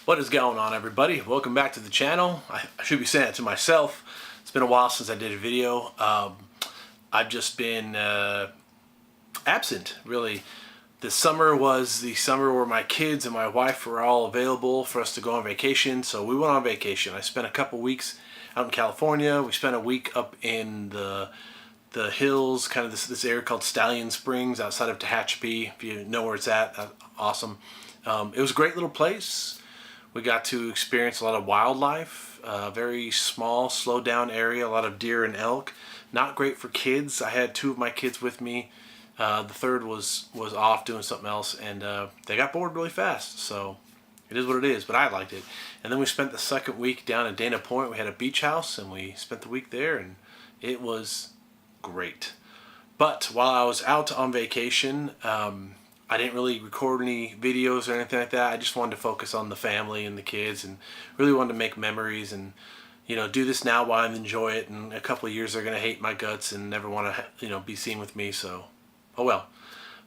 What is going on, everybody? Welcome back to the channel. I should be saying it to myself. It's been a while since I did a video. I've just been absent, really. This summer was the summer where my kids and my wife were all available for us to go on vacation, so we went on vacation. I spent a couple weeks out in California. We spent a week up in the hills, kind of this area called Stallion Springs outside of Tehachapi. If you know where it's at, that's awesome. It was a great little place. We got to experience a lot of wildlife, very small, slowed down area, a lot of deer and elk. Not great for kids. I had two of my kids with me. The third was off doing something else, and they got bored really fast. So it is what it is, but I liked it. And then we spent the second week down in Dana Point. We had a beach house, and we spent the week there, and it was great. But while I was out on vacation, I didn't really record any videos or anything like that. I just wanted to focus on the family and the kids, and really wanted to make memories and, you know, do this now while I enjoy it. And in a couple of years they're going to hate my guts and never want to, you know, be seen with me. So, oh well.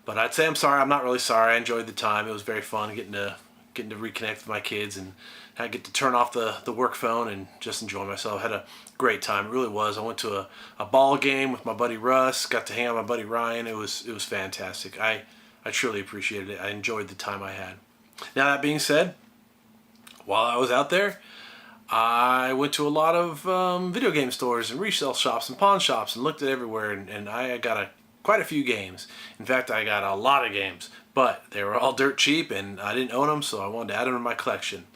But I'd say I'm sorry. I'm not really sorry. I enjoyed the time. It was very fun getting to reconnect with my kids, and I get to turn off the work phone and just enjoy myself. I had a great time. It really was. I went to a ball game with my buddy Russ. Got to hang out with my buddy Ryan. It was fantastic. I truly appreciated it. I enjoyed the time I had. Now, that being said, while I was out there, I went to a lot of video game stores and resale shops and pawn shops and looked at everywhere, and I got quite a few games. In fact, I got a lot of games, but they were all dirt cheap and I didn't own them, so I wanted to add them to my collection.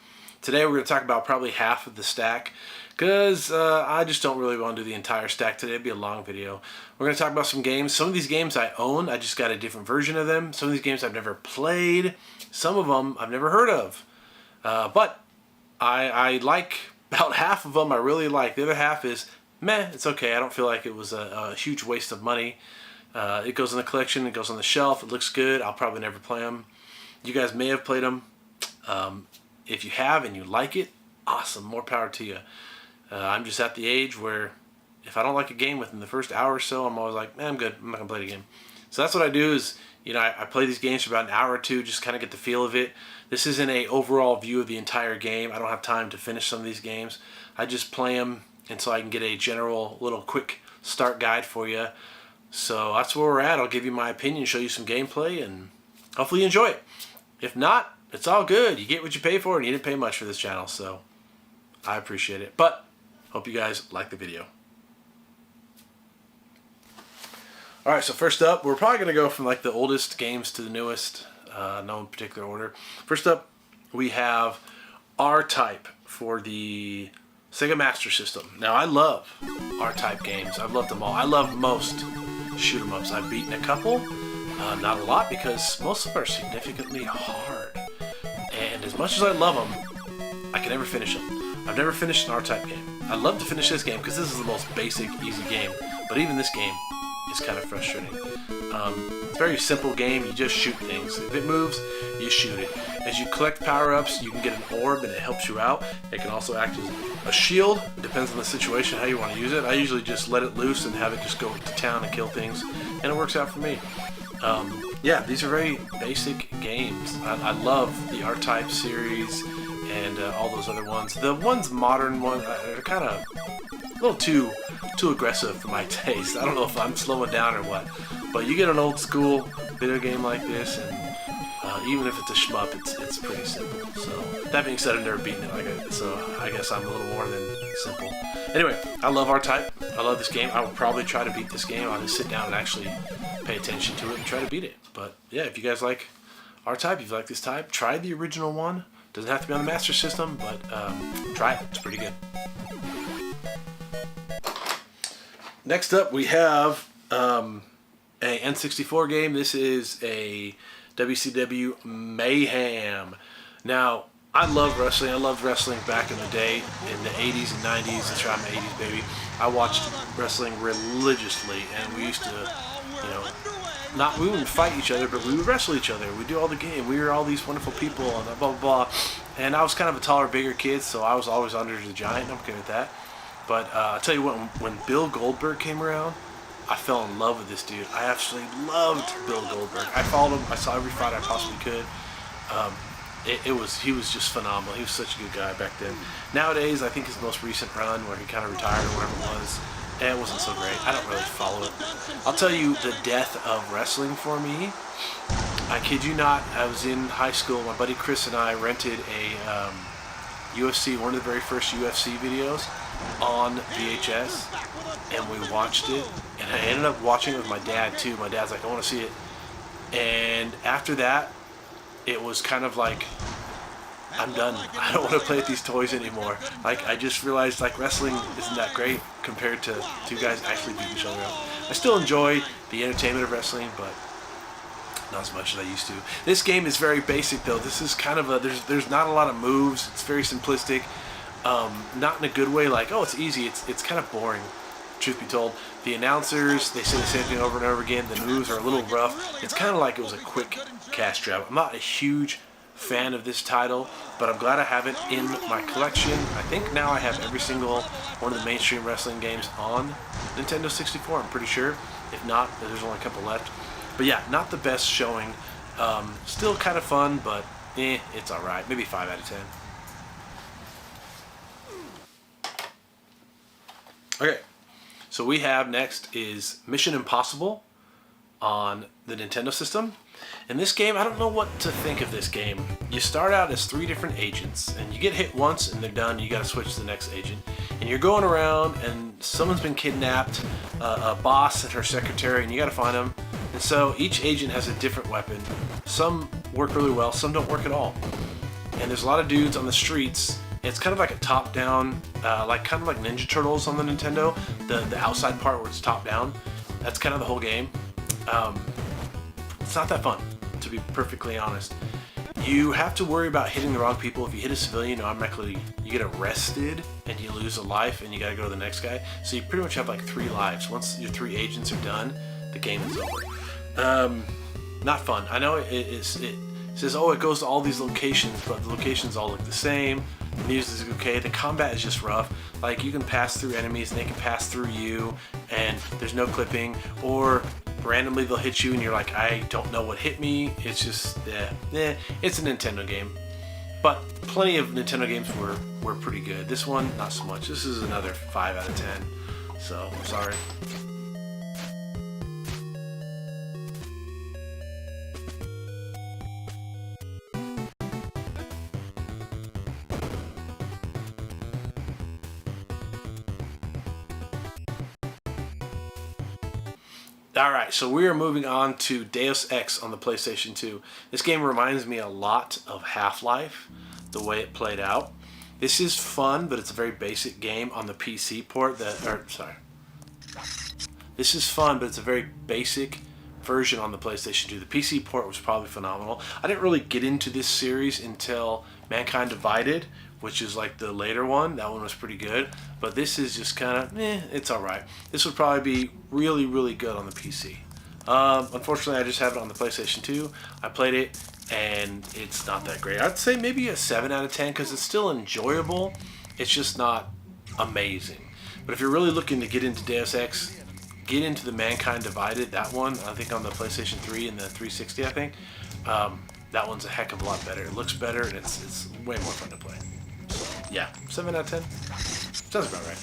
Today we're going to talk about probably half of the stack, because I just don't really want to do the entire stack today. It'd be a long video. We're going to talk about some games. Some of these games I own. I just got a different version of them. Some of these games I've never played. Some of them I've never heard of. But I like about half of them. I really like. The other half is meh. It's okay. I don't feel like it was a huge waste of money. It goes in the collection. It goes on the shelf. It looks good. I'll probably never play them. You guys may have played them. If you have and you like it, awesome. More power to you. I'm just at the age where if I don't like a game within the first hour or so, I'm always like, I'm good. I'm not going to play it again. So that's what I do is, you know, I play these games for about an hour or two, just kind of get the feel of it. This isn't an overall view of the entire game. I don't have time to finish some of these games. I just play them until I can get a general little quick start guide for you. So that's where we're at. I'll give you my opinion, show you some gameplay, and hopefully you enjoy it. If not, it's all good. You get what you pay for, and you didn't pay much for this channel, so I appreciate it. But hope you guys like the video. Alright, so first up, we're probably going to go from like the oldest games to the newest, no particular order. First up, we have R-Type for the Sega Master System. Now, I love R-Type games. I've loved them all. I love most shoot-em-ups. I've beaten a couple, not a lot, because most of them are significantly hard. And as much as I love them, I can never finish them. I've never finished an R-Type game. I'd love to finish this game because this is the most basic, easy game. But even this game is kind of frustrating. It's a very simple game. You just shoot things. If it moves, you shoot it. As you collect power-ups, you can get an orb and it helps you out. It can also act as a shield. It depends on the situation, how you want to use it. I usually just let it loose and have it just go to town and kill things. And it works out for me. Yeah, these are very basic games. I love the R-Type series and all those other ones. The modern ones are kind of a little too aggressive for my taste. I don't know if I'm slowing down or what, but you get an old school video game like this, and even if it's a shmup, it's pretty simple. So that being said, I've never beaten it so I guess I'm a little more than simple. Anyway, I love R-Type. I love this game. I will probably try to beat this game. I'll just sit down and actually pay attention to it and try to beat it. But yeah, if you guys like R-Type, if you like this type, try the original one. Doesn't have to be on the Master System, but try it. It's pretty good. Next up, we have a N64 game. This is a WCW Mayhem. Now, I love wrestling. I loved wrestling back in the day, in the 80s and 90s. That's right, I'm an 80s baby. I watched wrestling religiously, and we used to, you know, we wouldn't fight each other, but we would wrestle each other. We'd do all the game. We were all these wonderful people and blah, blah, blah. And I was kind of a taller, bigger kid, so I was always under the giant. I'm okay with that. But I'll tell you what, when Bill Goldberg came around, I fell in love with this dude. I absolutely loved Bill Goldberg. I followed him. I saw every fight I possibly could. he was just phenomenal. He was such a good guy back then. Nowadays, I think his most recent run, where he kind of retired or whatever it was, it wasn't so great. I don't really follow it. I'll tell you the death of wrestling for me. I kid you not. I was in high school. My buddy Chris and I rented a UFC, one of the very first UFC videos on VHS, and we watched it. And I ended up watching it with my dad too. My dad's like, I want to see it. And after that, it was kind of like, I'm done. I don't want to play with these toys anymore. Like, I just realized, like, wrestling isn't that great compared to two guys actually beating each other up. I still enjoy the entertainment of wrestling, but not as much as I used to. This game is very basic, though. This is kind of a, there's not a lot of moves. It's very simplistic. Not in a good way, like, oh, it's easy. It's kind of boring, truth be told. The announcers, they say the same thing over and over again. The moves are a little rough. It's kind of like it was a quick cash grab. I'm not a huge fan of this title, but I'm glad I have it in my collection. I think now I have every single one of the mainstream wrestling games on Nintendo 64, I'm pretty sure. If not, there's only a couple left. But yeah, not the best showing. Still kind of fun, but it's alright. Maybe 5 out of 10. Okay, so we have next is Mission Impossible on the Nintendo system. In this game, I don't know what to think of this game. You start out as 3 different agents, and you get hit once and they're done. You gotta switch to the next agent. And you're going around and someone's been kidnapped, a boss and her secretary, and you gotta find them. And so each agent has a different weapon. Some work really well, some don't work at all. And there's a lot of dudes on the streets. It's kind of like a top-down, kind of like Ninja Turtles on the Nintendo. The outside part where it's top-down. That's kind of the whole game. It's not that fun, to be perfectly honest. You have to worry about hitting the wrong people. If you hit a civilian, automatically you get arrested and you lose a life and you gotta go to the next guy. So you pretty much have like 3 lives. Once your 3 agents are done, the game is over. Not fun. I know it says, oh, it goes to all these locations, but the locations all look the same. The music is okay. The combat is just rough. Like, you can pass through enemies and they can pass through you, and there's no clipping. Or randomly they'll hit you and you're like, I don't know what hit me. It's just, it's a Nintendo game. But plenty of Nintendo games were pretty good. This one, not so much. This is another 5 out of 10. So, I'm sorry. Alright, so we are moving on to Deus Ex on the PlayStation 2. This game reminds me a lot of Half-Life, the way it played out. This is fun, but it's a very basic game on the PC port. This is fun, but it's a very basic version on the PlayStation 2. The PC port was probably phenomenal. I didn't really get into this series until Mankind Divided, which is like the later one. That one was pretty good. But this is just kind of, it's alright. This would probably be really, really good on the PC. Unfortunately, I just have it on the PlayStation 2. I played it, and it's not that great. I'd say maybe a 7 out of 10, because it's still enjoyable. It's just not amazing. But if you're really looking to get into Deus Ex, get into the Mankind Divided, that one, I think on the PlayStation 3 and the 360, I think. That one's a heck of a lot better. It looks better, and it's way more fun to play. Yeah, 7 out of 10. Sounds about right.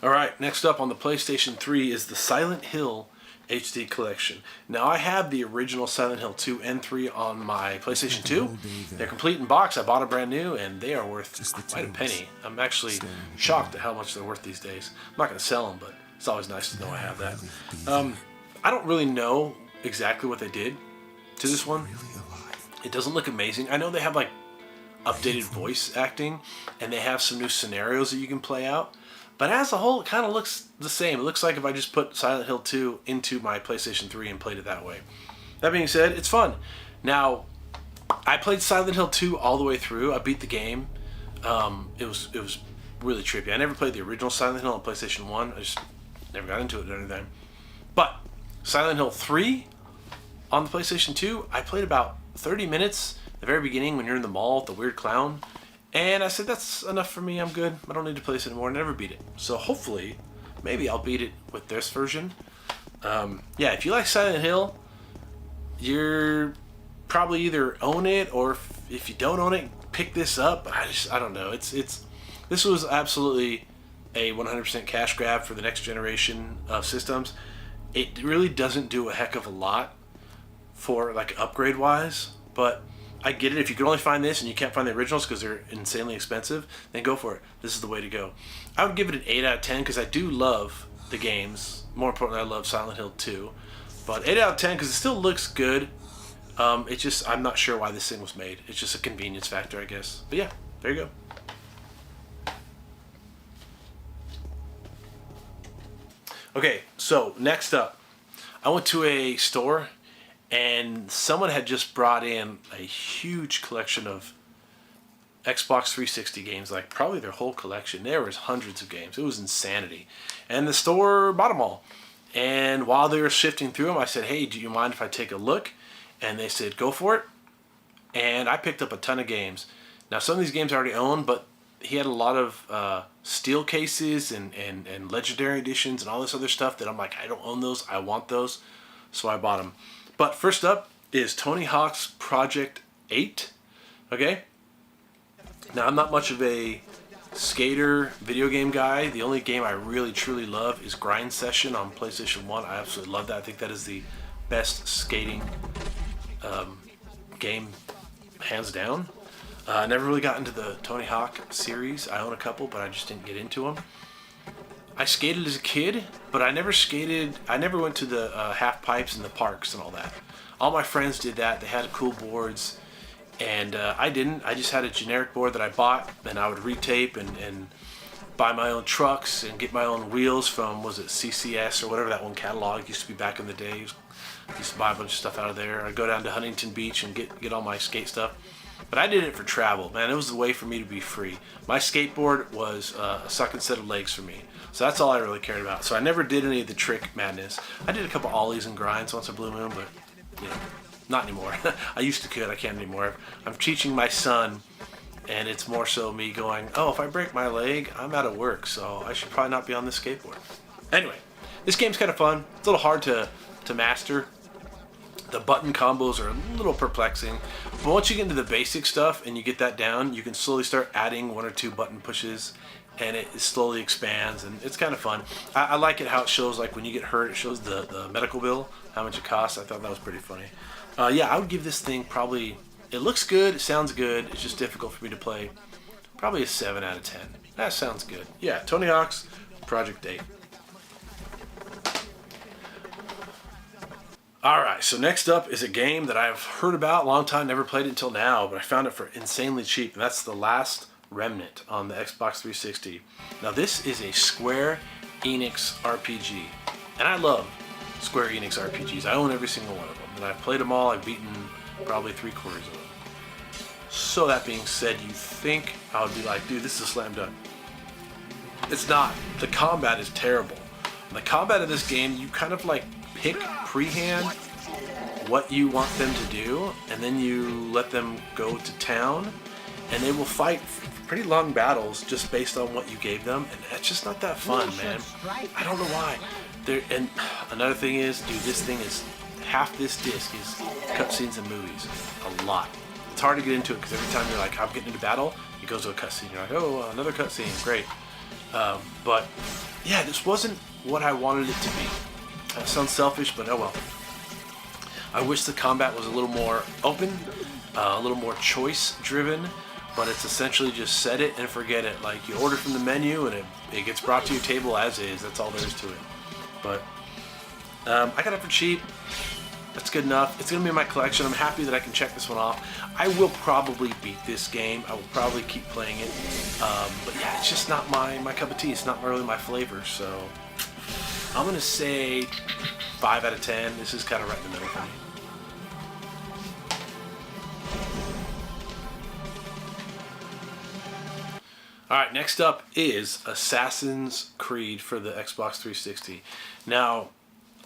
Alright, next up on the PlayStation 3 is the Silent Hill HD Collection. Now, I have the original Silent Hill 2 and 3 on my PlayStation 2. They're complete in box. I bought it brand new, and they are worth quite a penny. I'm actually shocked at how much they're worth these days. I'm not going to sell them, but it's always nice to know I have that. I don't really know exactly what they did to this one. It doesn't look amazing. I know they have like updated voice acting, and they have some new scenarios that you can play out. But as a whole, it kind of looks the same. It looks like if I just put Silent Hill 2 into my PlayStation 3 and played it that way. That being said, it's fun. Now, I played Silent Hill 2 all the way through. I beat the game. It was really trippy. I never played the original Silent Hill on PlayStation 1. I just never got into it or anything. But Silent Hill 3 on the PlayStation 2, I played about 30 minutes at the very beginning when you're in the mall with the weird clown. And I said, that's enough for me. I'm good. I don't need to play this anymore. I never beat it. So hopefully, maybe I'll beat it with this version. Yeah, if you like Silent Hill, you're probably either own it, or if you don't own it, pick this up. I don't know. This was absolutely a 100% cash grab for the next generation of systems. It really doesn't do a heck of a lot for like upgrade wise, but I get it. If you can only find this and you can't find the originals because they're insanely expensive, then go for it. This is the way to go. I would give it an 8 out of 10 because I do love the games. More importantly, I love Silent Hill 2. But 8 out of 10 because it still looks good. It's just, I'm not sure why this thing was made. It's just a convenience factor, I guess. But yeah, there you go. Okay, so next up, I went to a store and someone had just brought in a huge collection of Xbox 360 games, like probably their whole collection. There was hundreds of games. It was insanity. And the store bought them all. And while they were shifting through them, I said, hey, do you mind if I take a look? And they said, go for it. And I picked up a ton of games. Now, some of these games I already own, but he had a lot of steel cases and legendary editions and all this other stuff that I'm like, I don't own those. I want those. So I bought them. But first up is Tony Hawk's Project 8. Okay? Now, I'm not much of a skater video game guy. The only game I really truly love is Grind Session on PlayStation 1. I absolutely love that. I think that is the best skating game, hands down. I never really got into the Tony Hawk series. I own a couple, but I just didn't get into them. I skated as a kid, but I never went to the half pipes and the parks and all that. All my friends did that. They had cool boards, and I didn't. I just had a generic board that I bought, and I would retape and buy my own trucks and get my own wheels from, was it CCS or whatever that one catalog used to be back in the day. I used to buy a bunch of stuff out of there. I'd go down to Huntington Beach and get all my skate stuff. But I did it for travel, man. It was the way for me to be free. My skateboard was a second set of legs for me. So that's all I really cared about. So I never did any of the trick madness. I did a couple ollies and grinds once in a blue moon, but you know, not anymore. I used to could, I can't anymore. I'm teaching my son, and it's more so me going, oh, if I break my leg, I'm out of work, so I should probably not be on this skateboard. Anyway, this game's kind of fun. It's a little hard to master. The button combos are a little perplexing, but once you get into the basic stuff and you get that down, you can slowly start adding 1 or 2 button pushes, and it slowly expands, and it's kind of fun. I like it how it shows, like when you get hurt, it shows the medical bill, how much it costs. I thought that was pretty funny. Yeah, I would give this thing probably, it looks good, it sounds good, it's just difficult for me to play. Probably a 7 out of 10. That sounds good. Yeah, Tony Hawk's Project 8. Alright, so next up is a game that I've heard about a long time, never played it until now, but I found it for insanely cheap, and that's The Last Remnant on the Xbox 360. Now this is a Square Enix RPG, and I love Square Enix RPGs. I own every single one of them, and I've played them all. I've beaten probably 3/4 of them. So that being said, you think I would be like, dude, this is a slam dunk. It's not. The combat is terrible. In the combat of this game, you kind of like pick pre-hand what you want them to do, and then you let them go to town, and they will fight pretty long battles just based on what you gave them, and it's just not that fun, man. I don't know why. And another thing is, dude, this thing is, half this disc is cutscenes and movies. A lot. It's hard to get into it because every time you're like, I'm getting into battle, it goes to a cutscene. You're like, oh, another cutscene, great. But yeah, this wasn't what I wanted it to be. That sounds selfish, but oh well. I wish the combat was a little more open, a little more choice driven, but it's essentially just set it and forget it. Like, you order from the menu and it gets brought to your table as is. That's all there is to it. But I got it for cheap. That's good enough. It's gonna be in my collection. I'm happy that I can check this one off. I will probably beat this game. I will probably keep playing it. But yeah, it's just not my cup of tea. It's not really my flavor. So I'm gonna say 5 out of 10. This is kind of right in the middle for me. Alright, next up is Assassin's Creed for the Xbox 360. Now,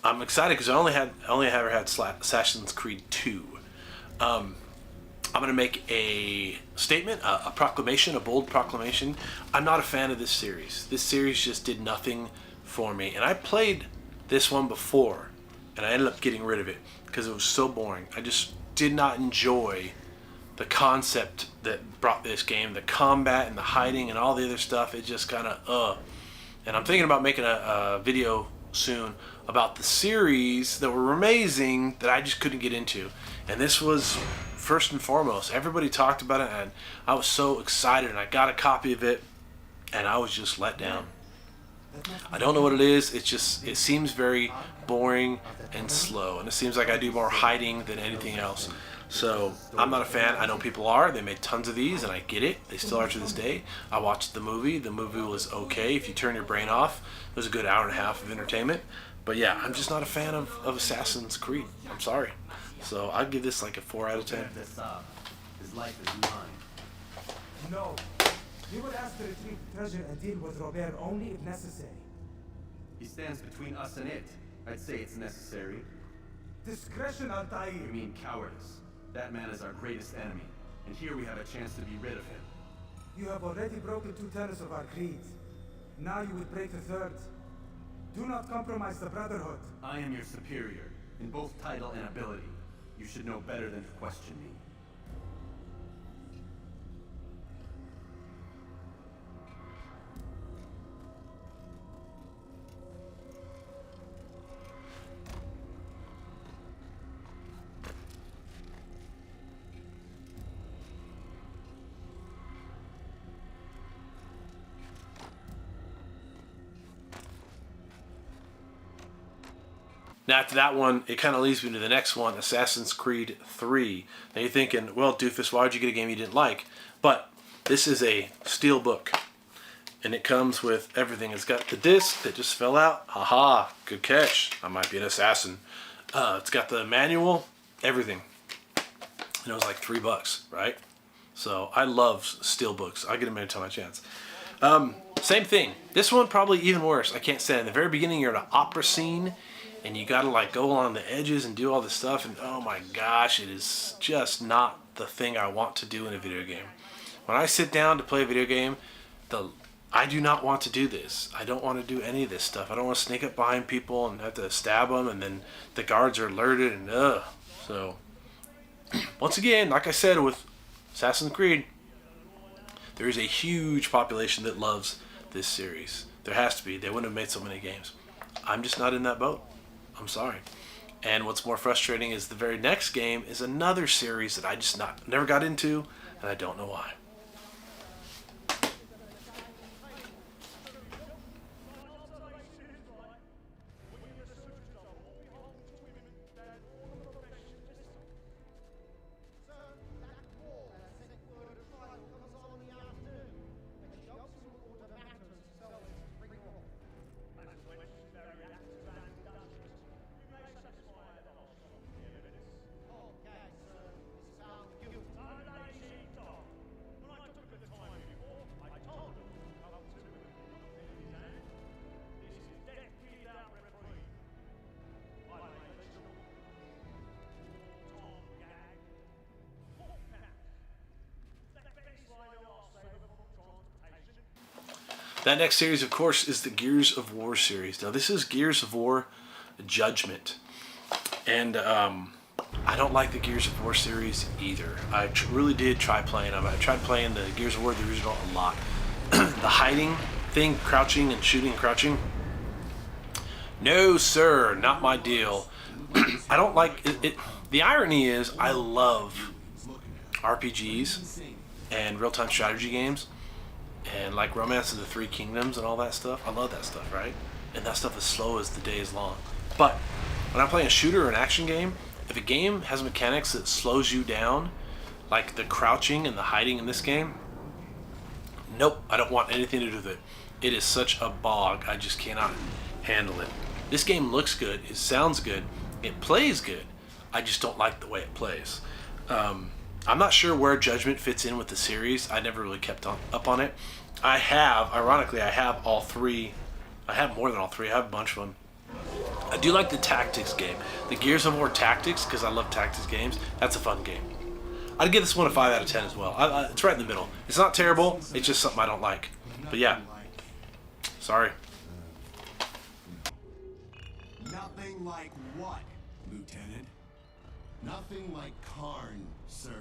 I'm excited because I only ever had Assassin's Creed 2. I'm going to make a statement, a proclamation, a bold proclamation. I'm not a fan of this series. This series just did nothing for me. And I played this one before, and I ended up getting rid of it because it was so boring. I just did not enjoy the concept that brought this game, the combat and the hiding and all the other stuff. It just kind of, And I'm thinking about making a video soon about the series that were amazing that I just couldn't get into. And this was first and foremost. Everybody talked about it, and I was so excited, and I got a copy of it, and I was just let down. I don't know what it is. It seems very boring and slow, and it seems like I do more hiding than anything else. So I'm not a fan. I know people are. They made tons of these, and I get it. They still are to this day. I watched the movie. The movie was okay. If you turn your brain off, it was a good hour and a half of entertainment. But yeah, I'm just not a fan of Assassin's Creed. I'm sorry. So I'd give this like a 4 out of 10. His life is mine. No. You would ask to retrieve the treasure and deal with Robert only if necessary. He stands between us and it. I'd say it's necessary. Discretion, Altair. You mean cowardice. That man is our greatest enemy, and here we have a chance to be rid of him. You have already broken 2 tenets of our creed. Now you would break the 3rd. Do not compromise the Brotherhood. I am your superior, in both title and ability. You should know better than to question me. Now after that one, it kind of leads me to the next one, Assassin's Creed 3. Now you're thinking, well, doofus, why would you get a game you didn't like? But this is a steel book, and it comes with everything. It's got the disc that just fell out. Haha, good catch. I might be an assassin. It's got the manual, everything. And it was like $3, right? So I love steel books. I'll get them anytime I chance. Same thing. This one probably even worse. I can't say. In the very beginning, you're at an opera scene, and you gotta like go along the edges and do all this stuff, and oh my gosh, it is just not the thing I want to do in a video game. When I sit down to play a video game, I do not want to do this. I don't want to do any of this stuff. I don't want to sneak up behind people and have to stab them, and then the guards are alerted, and So, once again, like I said with Assassin's Creed, there is a huge population that loves this series. There has to be. They wouldn't have made so many games. I'm just not in that boat. I'm sorry. And what's more frustrating is the very next game is another series that I just never got into, and I don't know why. That next series, of course, is the Gears of War series. Now, this is Gears of War Judgment. And I don't like the Gears of War series either. I really did try playing them. I tried playing the Gears of War, the original, a lot. The hiding thing, crouching and shooting and crouching. No, sir, not my deal. I don't like it. The irony is, I love RPGs and real-time strategy games. And like Romance of the Three Kingdoms and all that stuff. I love that stuff, right? And that stuff is slow as the day is long. But when I'm playing a shooter or an action game, if a game has mechanics that slows you down, like the crouching and the hiding in this game, nope, I don't want anything to do with it. It is such a bog, I just cannot handle it. This game looks good, it sounds good, it plays good. I just don't like the way it plays. I'm not sure where Judgment fits in with the series. I never really kept up on it. Ironically, I have all three. I have more than all three. I have a bunch of them. I do like the tactics game. The Gears of War Tactics, because I love tactics games. That's a fun game. I'd give this one a 5 out of 10 as well. It's right in the middle. It's not terrible. It's just something I don't like. But yeah. Sorry. Nothing like what, Lieutenant? Nothing like Karn, sir.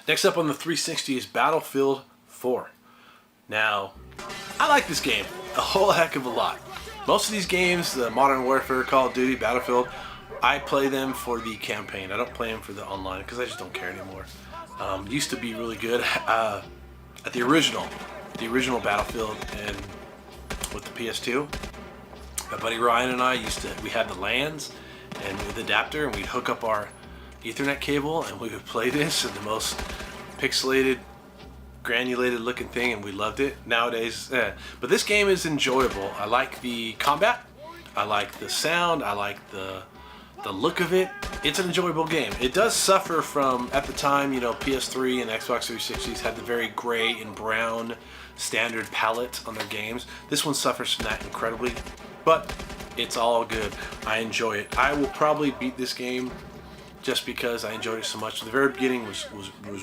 Next up on the 360 is Battlefield 4. Now, I like this game a whole heck of a lot. Most of these games, the Modern Warfare, Call of Duty, Battlefield, I play them for the campaign. I don't play them for the online because I just don't care anymore. Used to be really good at the original Battlefield and with the PS2. My buddy Ryan and I we had the LANs and with the adapter, and we'd hook up our Ethernet cable and we would play this in the most pixelated, granulated looking thing, and we loved it. Nowadays, but this game is enjoyable. I like the combat, I like the sound, I like the look of it. It's an enjoyable game. It does suffer from, at the time, you know, PS3 and Xbox 360s had the very gray and brown standard palette on their games. This one suffers from that incredibly, but it's all good. I enjoy it. I will probably beat this game just because I enjoyed it so much. The very beginning was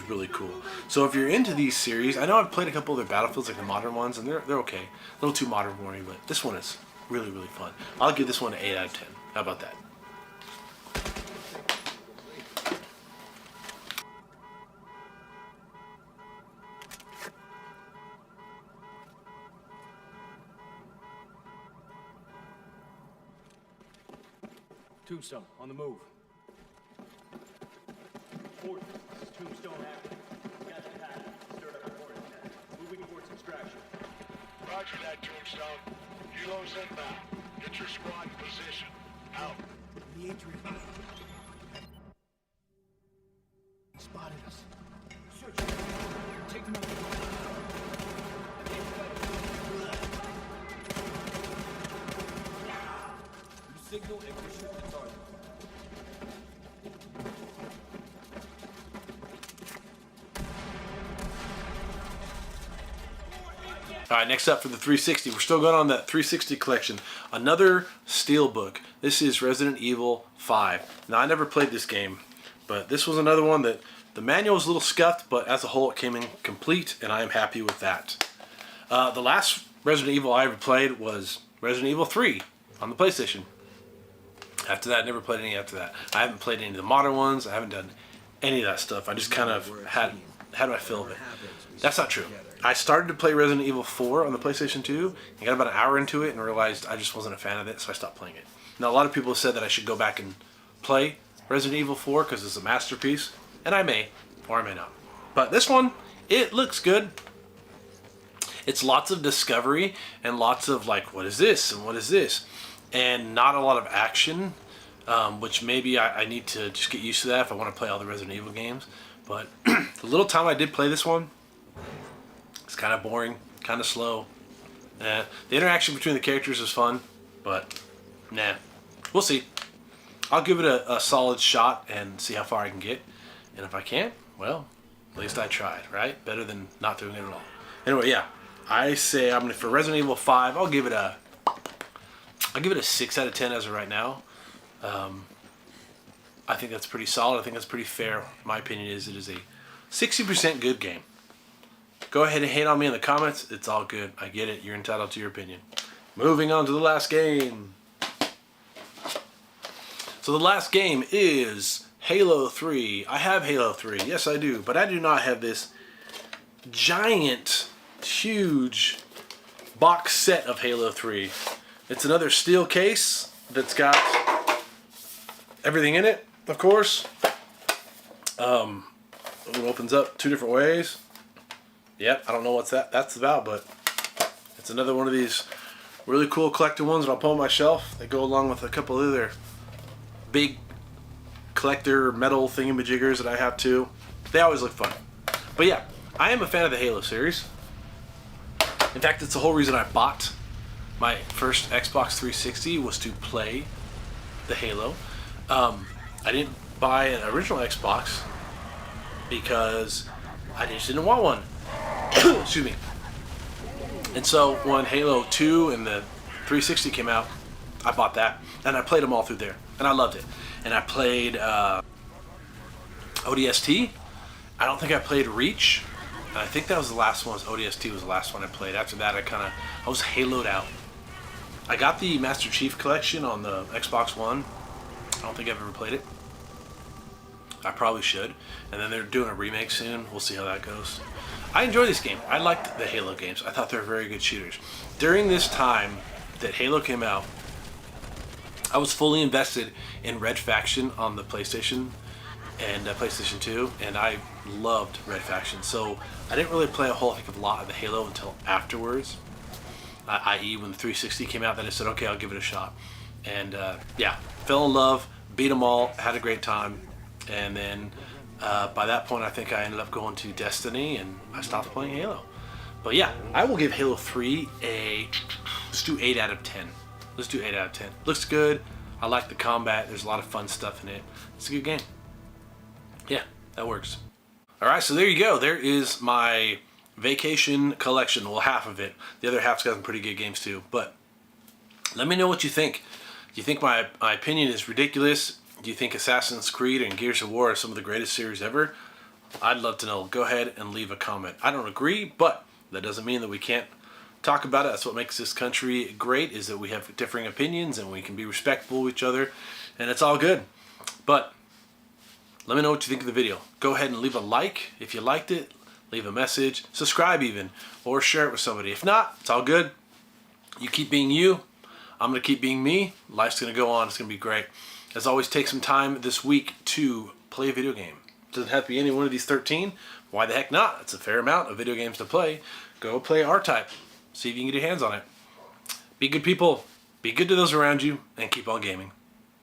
really cool. So if you're into these series, I know I've played a couple of their Battlefields, like the modern ones, and they're okay. A little too modern for me, but this one is really, really fun. I'll give this one an 8 out of 10. How about that? Tombstone, on the move. Ford, this is Tombstone active. Got the pattern. Stirred up a hornet's nest. Moving towards extraction. Roger that, Tombstone. Kilo's inbound. Get your squad in position. Out. The Adrian. Spotted us. Search him. Take him out. You signal and pursue the target. Alright, next up for the 360. We're still going on that 360 collection. Another Steelbook. This is Resident Evil 5. Now, I never played this game, but this was another one that the manual was a little scuffed, but as a whole it came in complete, and I am happy with that. The last Resident Evil I ever played was Resident Evil 3 on the PlayStation. After that, I never played any after that. I haven't played any of the modern ones. I haven't done any of that stuff. I just kind of had my fill of it. That's not true. I started to play Resident Evil 4 on the PlayStation 2 and got about an hour into it and realized I just wasn't a fan of it, so I stopped playing it. Now, a lot of people have said that I should go back and play Resident Evil 4 because it's a masterpiece, and I may, or I may not. But this one, it looks good. It's lots of discovery and lots of like, what is this and what is this? And not a lot of action, which maybe I need to just get used to that if I want to play all the Resident Evil games. But the little time I did play this one, it's kind of boring, kind of slow. The interaction between the characters is fun, but nah, we'll see. I'll give it a solid shot and see how far I can get. And if I can't, well, at least I tried, right? Better than not doing it at all. Anyway, yeah, I say for Resident Evil 5, I'll give it a 6 out of 10 as of right now. I think that's pretty solid. I think that's pretty fair. My opinion is it is a 60% good game. Go ahead and hate on me in the comments. It's all good. I get it. You're entitled to your opinion. Moving on to the last game. So the last game is Halo 3. I have Halo 3. Yes, I do. But I do not have this giant, huge box set of Halo 3. It's another steel case that's got everything in it, of course. It opens up 2 different ways. Yep, I don't know what's that's about, but it's another one of these really cool collector ones that I'll put on my shelf. They go along with a couple of other big collector metal thingamajiggers that I have too. They always look fun. But yeah, I am a fan of the Halo series. In fact, it's the whole reason I bought my first Xbox 360 was to play the Halo. I didn't buy an original Xbox because I just didn't want one. Excuse me. And so when Halo 2 and the 360 came out, I bought that and I played them all through there and I loved it. And I played ODST. I don't think I played Reach. I think that was the last one. ODST was the last one I played. After that, I was Halo'd out. I got the Master Chief Collection on the Xbox One. I don't think I've ever played it. I probably should. And then they're doing a remake soon. We'll see how that goes. I enjoy this game. I liked the Halo games. I thought they were very good shooters. During this time that Halo came out, I was fully invested in Red Faction on the PlayStation and PlayStation 2, and I loved Red Faction. So I didn't really play a whole heck of a lot of the Halo until afterwards, i.e. when the 360 came out. Then I said, okay, I'll give it a shot. And yeah, fell in love, beat them all, had a great time, and then by that point I think I ended up going to Destiny and I stopped playing Halo. But yeah, I will give Halo 3 let's do 8 out of 10. Let's do 8 out of 10. Looks good. I like the combat. There's a lot of fun stuff in it. It's a good game. Yeah, that works. Alright, so there you go. There is my vacation collection. Well, half of it. The other half's got some pretty good games too. But let me know what you think. Do you think my opinion is ridiculous? Do you think Assassin's Creed and Gears of War are some of the greatest series ever? I'd love to know. Go ahead and leave a comment. I don't agree, but that doesn't mean that we can't talk about it. That's what makes this country great, is that we have differing opinions and we can be respectful of each other, and it's all good. But let me know what you think of the video. Go ahead and leave a like if you liked it, leave a message, subscribe even, or share it with somebody. If not, it's all good. You keep being you, I'm going to keep being me. Life's going to go on. It's going to be great. As always, take some time this week to play a video game. Doesn't have to be any one of these 13. Why the heck not? It's a fair amount of video games to play. Go play R-Type. See if you can get your hands on it. Be good people, be good to those around you, and keep on gaming.